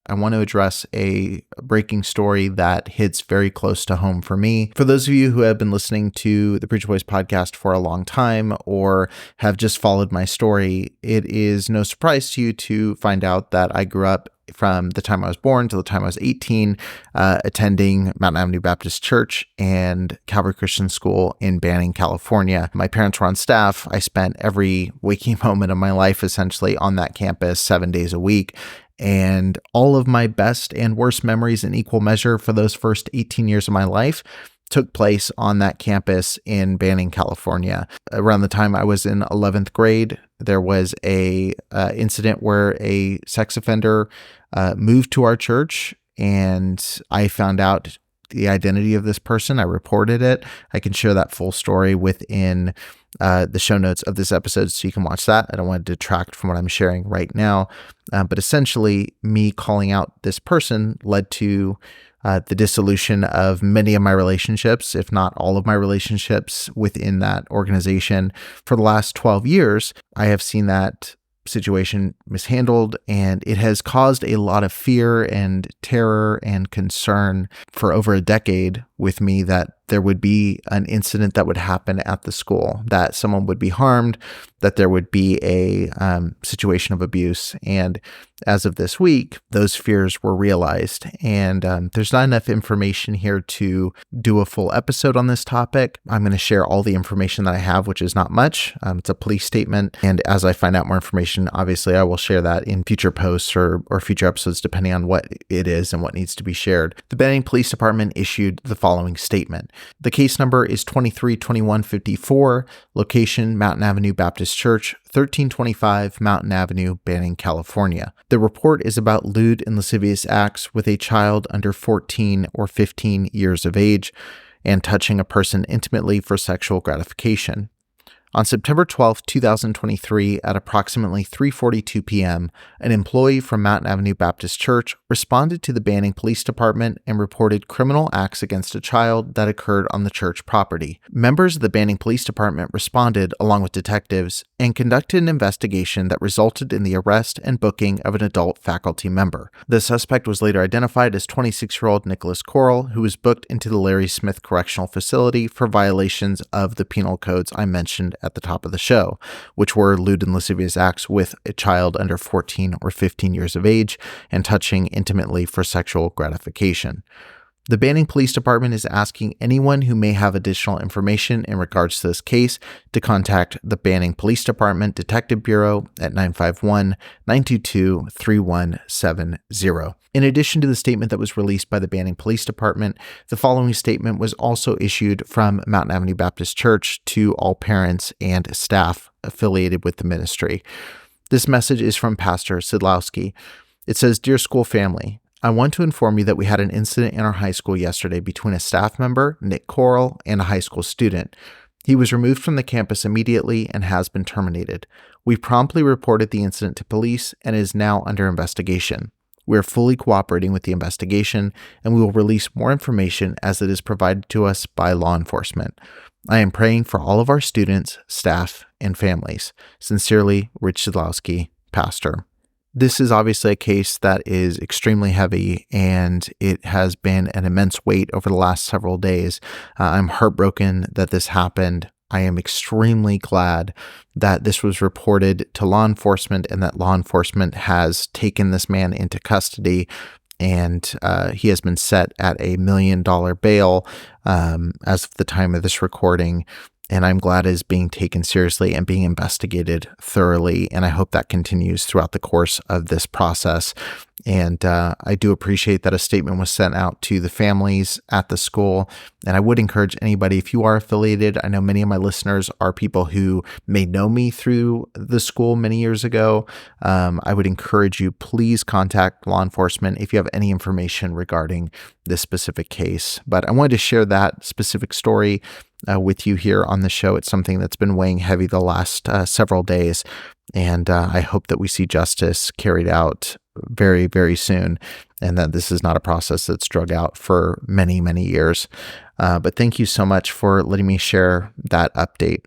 I want to address a breaking story that hits very close to home for me. For those of you who have been listening to the Preacher Boys podcast for a long time or have just followed my story, it is no surprise to you to find out that I grew up from the time I was born to the time I was 18, attending Mountain Avenue Baptist Church and Calvary Christian School in Banning, California. My parents were on staff. I spent every waking moment of my life essentially on that campus 7 days a week. And all of my best and worst memories in equal measure for those first 18 years of my life took place on that campus in Banning, California. Around the time I was in 11th grade, there was a incident where a sex offender moved to our church, and I found out the identity of this person. I reported it. I can share that full story within the show notes of this episode, so you can watch that. I don't want to detract from what I'm sharing right now, but essentially me calling out this person led to the dissolution of many of my relationships, if not all of my relationships within that organization. For the last 12 years, I have seen that situation mishandled, and it has caused a lot of fear and terror and concern for over a decade with me that there would be an incident that would happen at the school, that someone would be harmed, that there would be a situation of abuse. And as of this week, those fears were realized. And there's not enough information here to do a full episode on this topic. I'm going to share all the information that I have, which is not much. It's a police statement. And as I find out more information, obviously I will share that in future posts or future episodes, depending on what it is and what needs to be shared. The Banning Police Department issued the following statement. The case number is 232154, location Mountain Avenue Baptist Church, 1325 Mountain Avenue, Banning, California. The report is about lewd and lascivious acts with a child under 14 or 15 years of age and touching a person intimately for sexual gratification. On September 12, 2023, at approximately 3:42 p.m., an employee from Mountain Avenue Baptist Church responded to the Banning Police Department and reported criminal acts against a child that occurred on the church property. Members of the Banning Police Department responded, along with detectives, and conducted an investigation that resulted in the arrest and booking of an adult faculty member. The suspect was later identified as 26-year-old Nicholas Corl, who was booked into the Larry Smith Correctional Facility for violations of the penal codes I mentioned at the top of the show, which were lewd and lascivious acts with a child under 14 or 15 years of age and touching intimately for sexual gratification. The Banning Police Department is asking anyone who may have additional information in regards to this case to contact the Banning Police Department Detective Bureau at 951-922-3170. In addition to the statement that was released by the Banning Police Department, the following statement was also issued from Mountain Avenue Baptist Church to all parents and staff affiliated with the ministry. This message is from Pastor Sidlowski. It says, "Dear school family, I want to inform you that we had an incident in our high school yesterday between a staff member, Nick Corl, and a high school student. He was removed from the campus immediately and has been terminated. We promptly reported the incident to police and it is now under investigation. We are fully cooperating with the investigation and we will release more information as it is provided to us by law enforcement. I am praying for all of our students, staff, and families. Sincerely, Rich Sidlowski, Pastor." This is obviously a case that is extremely heavy, and it has been an immense weight over the last several days. I'm heartbroken that this happened. I am extremely glad that this was reported to law enforcement and that law enforcement has taken this man into custody, and he has been set at $1 million bail as of the time of this recording. And I'm glad it is being taken seriously and being investigated thoroughly. And I hope that continues throughout the course of this process. And I do appreciate that a statement was sent out to the families at the school. And I would encourage anybody, if you are affiliated, I know many of my listeners are people who may know me through the school many years ago. I would encourage you, please contact law enforcement if you have any information regarding this specific case. But I wanted to share that specific story with you here on the show. It's something that's been weighing heavy the last several days. And I hope that we see justice carried out very, very soon, and that this is not a process that's drug out for many, many years. But thank you so much for letting me share that update.